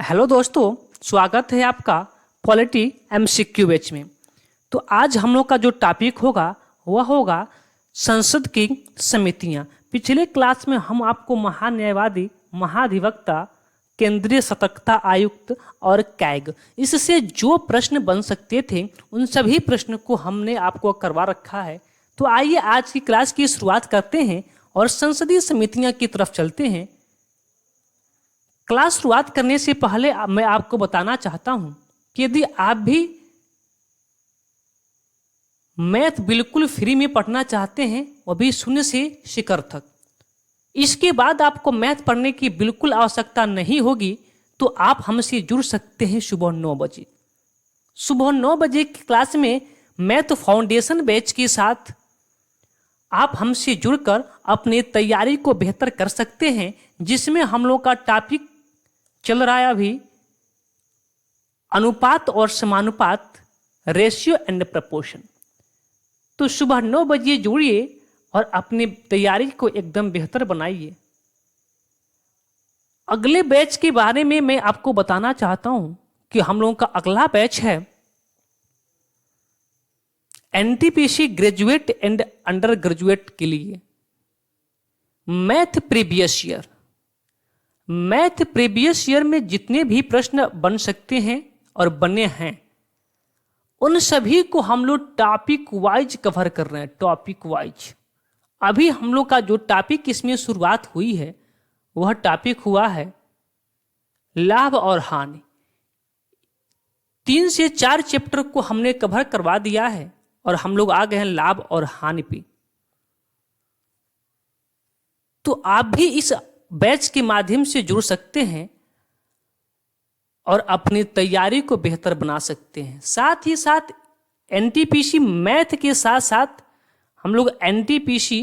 Hello दोस्तों, स्वागत है आपका पॉलिटी एमसीक्यू बैच में। तो आज हम लोग का जो टॉपिक होगा वह होगा संसद की समितियां। पिछले क्लास में हम आपको महान्यायवादी, महाधिवक्ता, केंद्रीय सतर्कता आयुक्त और कैग इससे जो प्रश्न बन सकते थे उन सभी प्रश्न को हमने आपको करवा रखा है। तो आइए आज की क्लास की शुरुआत करते हैं और संसदीय समितियां की तरफ चलते हैं। क्लास शुरुआत करने से पहले मैं आपको बताना चाहता हूं कि यदि आप भी मैथ बिल्कुल फ्री में पढ़ना चाहते हैं, वो भी शून्य से शिखर तक, इसके बाद आपको मैथ पढ़ने की बिल्कुल आवश्यकता नहीं होगी, तो आप हमसे जुड़ सकते हैं सुबह 9 बजे। सुबह 9 बजे की क्लास में मैथ फाउंडेशन बैच के साथ आप हमसे जुड़कर अपनी तैयारी को बेहतर कर सकते हैं, जिसमें हम लोग का टॉपिक चल रहा है अभी अनुपात और समानुपात, रेशियो एंड प्रपोर्शन। तो सुबह 9 बजे जुड़िए और अपनी तैयारी को एकदम बेहतर बनाइए। अगले बैच के बारे में मैं आपको बताना चाहता हूं कि हम लोगों का अगला बैच है NTPC graduate and under graduate के लिए math previous year. Math previous year में जितने भी प्रश्न बन सकते हैं और बने हैं उन सभी को हम लोग टॉपिक वाइज कवर कर रहे हैं। टॉपिक वाइज अभी हम लोग का जो टॉपिक इसमें शुरुआत हुई है वह टॉपिक हुआ है लाभ और हानि। 3 से 4 चैप्टर को हमने कवर करवा दिया है और हम लोग आ गए हैं लाभ और हानि पे। तो आप भी इस बैच के माध्यम से जुड़ सकते हैं और अपनी तैयारी को बेहतर बना सकते हैं। साथ ही साथ एनटीपीसी मैथ के साथ साथ हम लोग NTPC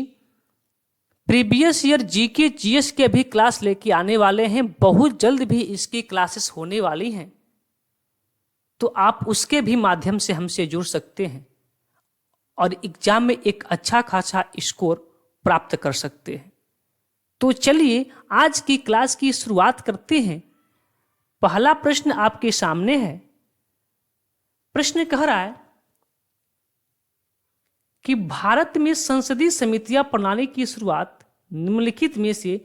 previous year GK GS के भी क्लास लेके आने वाले हैं। बहुत जल्द भी इसकी क्लासेस होने वाली हैं, तो आप उसके भी माध्यम से हमसे जुड़ सकते हैं और एग्जाम में एक अच्छा खासा स्कोर प्राप्त कर सकते हैं। तो चलिए आज की क्लास की शुरुआत करते हैं। पहला प्रश्न आपके सामने है। प्रश्न कह रहा है कि भारत में संसदीय समितियां प्रणाली की शुरुआत निम्नलिखित में से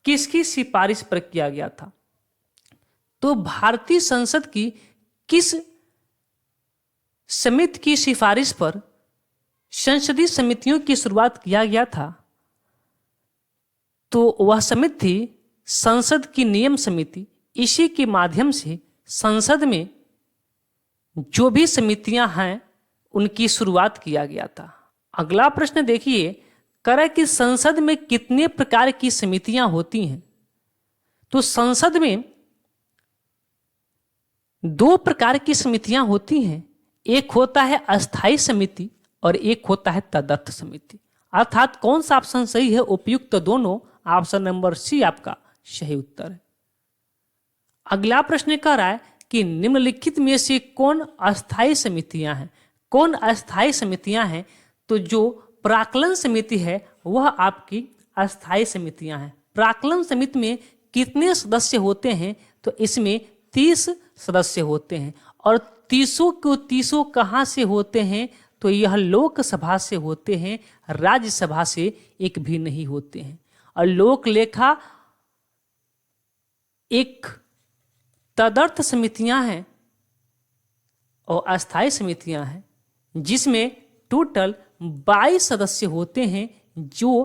किसकी सिफारिश पर किया गया था? तो भारतीय संसद की किस समिति की सिफारिश पर संसदीय समितियों की शुरुआत किया गया था? तो वह समिति थी संसद की नियम समिति। इसी के माध्यम से संसद में जो भी समितियां हैं उनकी शुरुआत किया गया था। अगला प्रश्न देखिए, करें कि संसद में कितने प्रकार की समितियां होती हैं? तो संसद में 2 प्रकार की समितियां होती हैं। एक होता है अस्थायी समिति और एक होता है तदर्थ समिति। अर्थात कौन सा ऑप्शन सही है? उपयुक्त दोनों। ऑप्शन नंबर सी आपका सही उत्तर है। अगला प्रश्न कह रहा है कि निम्नलिखित में से कौन अस्थायी समितियां हैं? कौन अस्थायी समितियां हैं? तो जो प्राक्कलन समिति है वह आपकी अस्थायी समितियां हैं। प्राक्कलन समिति में कितने सदस्य होते हैं? तो इसमें 30 सदस्य होते हैं। और 30 कहाँ से होते हैं? तो यह लोकसभा से होते हैं, राज्यसभा से एक भी नहीं होते हैं। और लोक लेखा एक तदर्थ समितियां हैं और अस्थायी समितियां हैं, जिसमें टोटल 22 सदस्य होते हैं, जो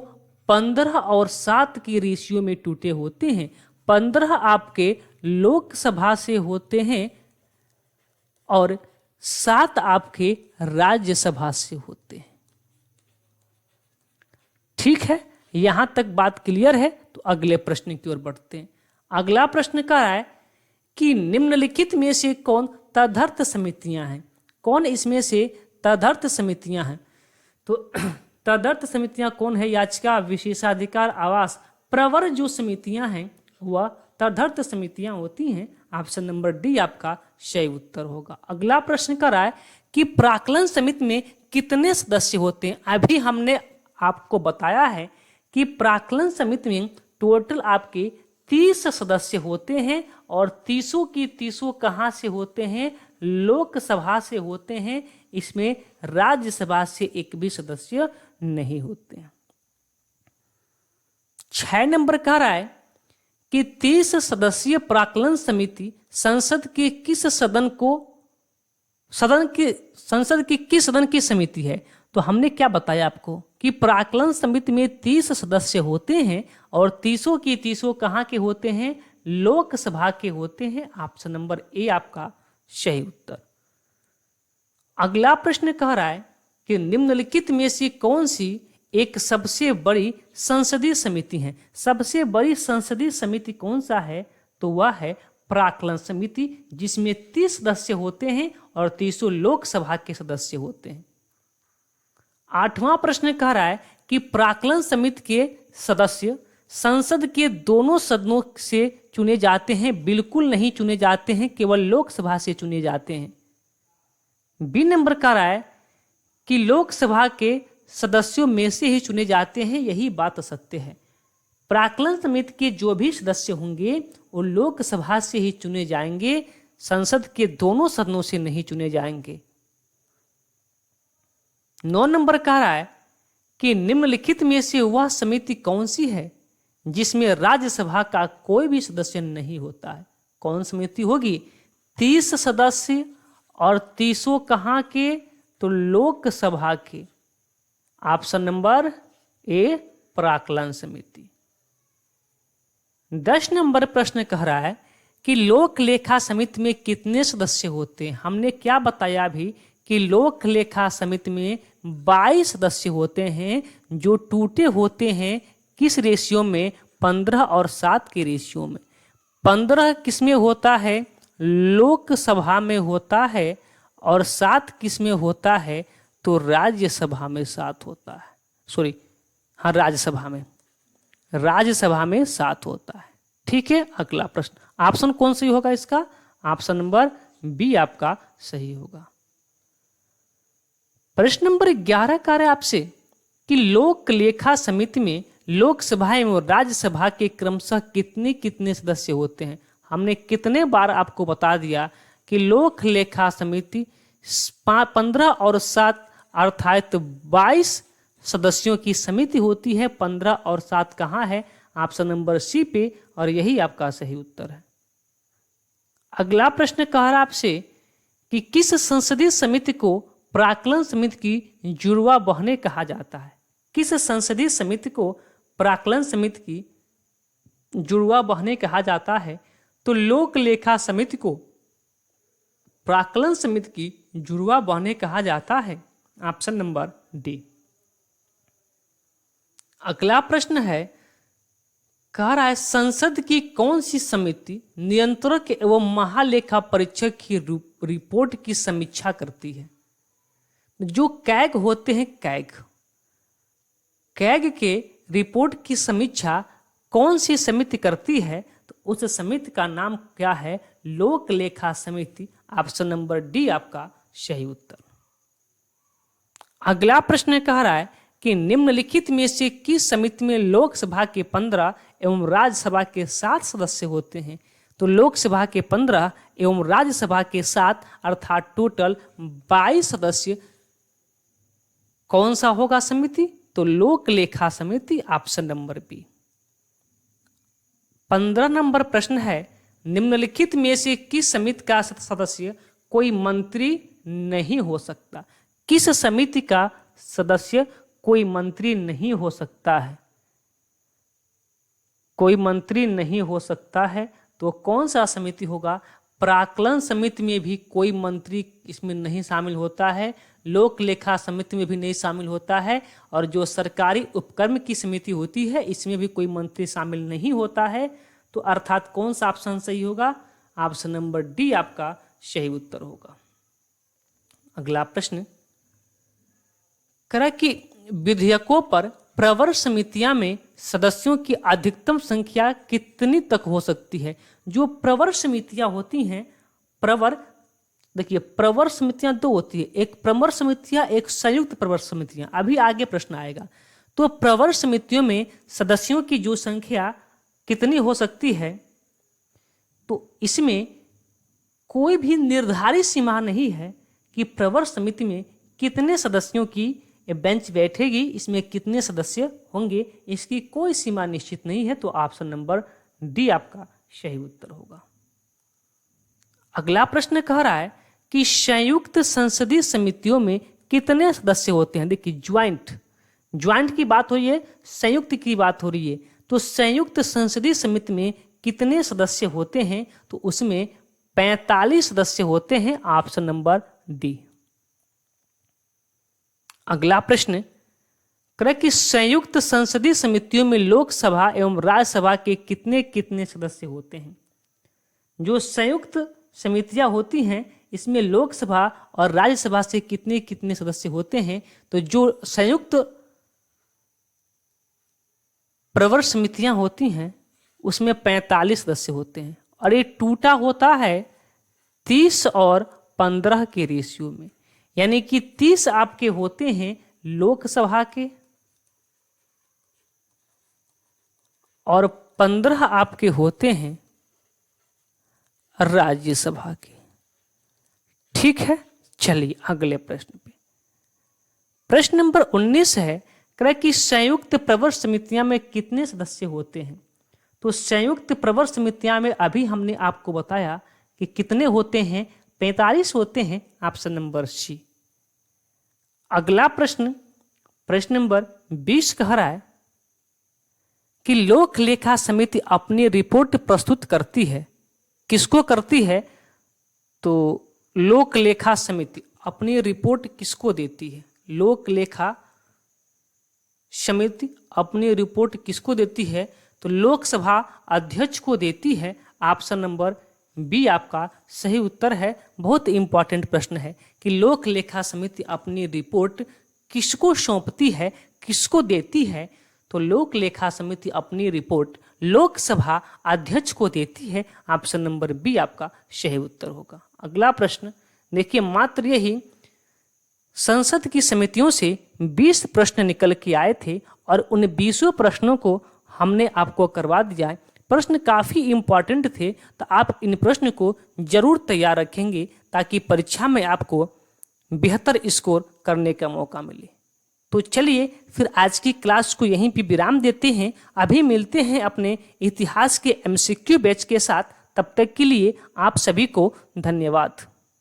15 और 7 की रेशियो में टूटे होते हैं। 15 आपके लोकसभा से होते हैं और 7 आपके राज्यसभा से होते हैं। ठीक है, यहां तक बात क्लियर है। तो अगले प्रश्न की ओर बढ़ते हैं। अगला प्रश्न कह रहा है कि निम्नलिखित में से कौन तदर्थ समितियां हैं? कौन इसमें से तदर्थ समितियां हैं? तो तदर्थ समितियां कौन है? याचिका, विशेषाधिकार, आवास, प्रवर जो समितियां हैं वह तदर्थ समितियां होती हैं। ऑप्शन नंबर डी आपका सही उत्तर होगा। अगला प्रश्न कर रहा है कि प्राक्कलन समिति में कितने सदस्य होते हैं? अभी हमने आपको बताया है कि प्राक्कलन समिति में टोटल आपके 30 सदस्य होते हैं और 30 की 30 कहाँ से होते हैं? लोकसभा से होते हैं। इसमें राज्यसभा से एक भी सदस्य नहीं होते हैं। 6 नंबर कह रहा है कि 30 सदस्यीय प्राक्कलन समिति संसद के किस सदन की समिति है? तो हमने क्या बताया आपको कि प्राक्कलन समिति में 30 सदस्य होते हैं और 30 की 30 कहाँ के होते हैं? लोकसभा के होते हैं। ऑप्शन नंबर ए आपका सही उत्तर। अगला प्रश्न कह रहा है कि निम्नलिखित में से कौन सी एक सबसे बड़ी संसदीय समिति है? सबसे बड़ी संसदीय समिति कौन सा है? तो वह है प्राक्कलन समिति, जिसमें 30 सदस्य होते हैं और 30 लोकसभा के सदस्य होते हैं। 8वां प्रश्न कह रहा है कि प्राक्कलन समिति के सदस्य संसद के दोनों सदनों से चुने जाते हैं? बिल्कुल नहीं चुने जाते हैं, केवल लोकसभा से चुने जाते हैं। बी नंबर कह रहा है कि लोकसभा के सदस्यों में से ही चुने जाते हैं। यही बात सत्य है। प्राक्कलन समिति के जो भी सदस्य होंगे वो लोकसभा से ही चुने जाएंगे, संसद के दोनों सदनों से नहीं चुने जाएंगे। 9 नंबर कह रहा है कि निम्नलिखित में से वह समिति कौन सी है जिसमें राज्यसभा का कोई भी सदस्य नहीं होता है? कौन समिति होगी? 30 सदस्य और 30 कहाँ के? तो लोकसभा के। ऑप्शन नंबर ए प्राक्कलन समिति। 10 नंबर प्रश्न कह रहा है कि लोक लेखा समिति में कितने सदस्य होते हैं? हमने क्या बताया अभी कि लोक लेखा समिति में 22 सदस्य होते हैं, जो टूटे होते हैं किस रेशियो में? 15 और 7 के रेशियो में। 15 किसमें होता है? लोकसभा में होता है। और 7 किसमें होता है? तो राज्यसभा में 7 होता है। सॉरी, हाँ, राज्यसभा में 7 होता है। ठीक है। अगला प्रश्न, ऑप्शन कौन सही होगा इसका? ऑप्शन नंबर बी आपका सही होगा। प्रश्न नंबर 11 कह रहा है आपसे कि लोक लेखा समिति में लोकसभा एवं राज्यसभा के क्रमशः कितने कितने सदस्य होते हैं? हमने कितने बार आपको बता दिया कि लोक लेखा समिति 15 और 7 अर्थात 22 सदस्यों की समिति होती है। 15 और 7 कहाँ है? ऑप्शन नंबर सी पे, और यही आपका सही उत्तर है। अगला प्रश्न कह रहा है आपसे कि किस संसदीय समिति को प्राक्कलन समिति की जुड़वा बहनें कहा जाता है? किस संसदीय समिति को प्राक्कलन समिति की जुड़वा बहनें कहा जाता है? तो लोक लेखा समिति को प्राक्कलन समिति की जुड़वा बहनें कहा जाता है। Option number D. अगला प्रश्न है, कह रहा है संसद की कौन सी समिति नियंत्रक एवं महालेखा परीक्षक की रिपोर्ट की समीक्षा करती है? जो कैग होते हैं, कैग के रिपोर्ट की समीक्षा कौन सी समिति करती है? तो उस समिति का नाम क्या है? लोक लेखा समिति। ऑप्शन नंबर डी आपका सही उत्तर। अगला प्रश्न कह रहा है कि निम्नलिखित में से किस समिति में लोकसभा के 15 एवं राज्यसभा के 7 सदस्य होते हैं? तो लोकसभा के 15 एवं राज्यसभा के 7 अर्थात टोटल 22 सदस्य कौन सा होगा समिति? तो लोक लेखा समिति। Option number B. 15 नंबर प्रश्न है, निम्नलिखित में से किस समिति का सदस्य कोई मंत्री नहीं हो सकता? किस समिति का सदस्य कोई मंत्री नहीं हो सकता है? कोई मंत्री नहीं हो सकता है तो कौन सा समिति होगा? प्राक्कलन समिति में भी कोई मंत्री इसमें नहीं शामिल होता है, लोक लेखा समिति में भी नहीं शामिल होता है, और जो सरकारी उपक्रम की समिति होती है इसमें भी कोई मंत्री शामिल नहीं होता है। तो अर्थात कौन सा ऑप्शन सही होगा? ऑप्शन नंबर डी आपका सही उत्तर होगा। अगला प्रश्न करा कि विधेयकों पर प्रवर समितियां में सदस्यों की अधिकतम संख्या कितनी तक हो सकती है? जो प्रवर समितियां होती हैं, प्रवर, देखिए प्रवर समितियां 2 होती है, एक प्रवर समितियां, एक संयुक्त प्रवर समितियां। अभी आगे प्रश्न आएगा। तो प्रवर समितियों में सदस्यों की जो संख्या कितनी हो सकती है, तो इसमें कोई भी निर्धारित सीमा नहीं है कि प्रवर समिति में कितने सदस्यों की बेंच बैठेगी, इसमें कितने सदस्य होंगे, इसकी कोई सीमा निश्चित नहीं है। तो ऑप्शन नंबर डी आपका सही उत्तर होगा। अगला प्रश्न कह रहा है कि संयुक्त संसदीय समितियों में कितने सदस्य होते हैं। देखिए ज्वाइंट की बात हो रही है, संयुक्त की बात हो रही है, तो संयुक्त संसदीय समिति में कितने सदस्य होते हैं, तो उसमें 45 सदस्य होते हैं। Option number D. अगला प्रश्न करें कि संयुक्त संसदीय समितियों में लोकसभा एवं राज्यसभा के कितने कितने सदस्य होते हैं। जो संयुक्त समितियां होती हैं इसमें लोकसभा और राज्यसभा से कितने कितने सदस्य होते हैं, तो जो संयुक्त प्रवर समितियां होती हैं उसमें 45 सदस्य होते हैं, और ये टूटा होता है 30 और 15 के रेशियो में, यानी कि 30 आपके होते हैं लोकसभा के और 15 आपके होते हैं राज्यसभा के। ठीक है, चलिए अगले प्रश्न पे। प्रश्न नंबर 19 है, कह कि संयुक्त प्रवर समितियां में कितने सदस्य होते हैं। तो संयुक्त प्रवर समितियां में अभी हमने आपको बताया कि कितने होते हैं, 45 होते हैं। Option number C. अगला प्रश्न नंबर 20 कह रहा है कि लोक लेखा समिति अपनी रिपोर्ट प्रस्तुत करती है, किसको करती है, तो लोक लेखा समिति अपनी रिपोर्ट किसको देती है। लोक लेखा समिति अपनी रिपोर्ट किसको देती है, तो लोकसभा अध्यक्ष को देती है। ऑप्शन नंबर बी आपका सही उत्तर है। बहुत इंपॉर्टेंट प्रश्न है कि लोक लेखा समिति अपनी रिपोर्ट किसको सौंपती है, किसको देती है, तो लोक लेखा समिति अपनी रिपोर्ट लोकसभा अध्यक्ष को देती है। ऑप्शन नंबर बी आपका सही उत्तर होगा। अगला प्रश्न देखिए, मात्र यही संसद की समितियों से 20 प्रश्न निकल के आए थे और उन 20 प्रश्नों को हमने आपको करवा दिया है। प्रश्न काफ़ी इम्पॉर्टेंट थे, तो आप इन प्रश्न को जरूर तैयार रखेंगे ताकि परीक्षा में आपको बेहतर स्कोर करने का मौका मिले। तो चलिए फिर आज की क्लास को यहीं पे विराम देते हैं। अभी मिलते हैं अपने इतिहास के MCQ बैच के साथ। तब तक के लिए आप सभी को धन्यवाद।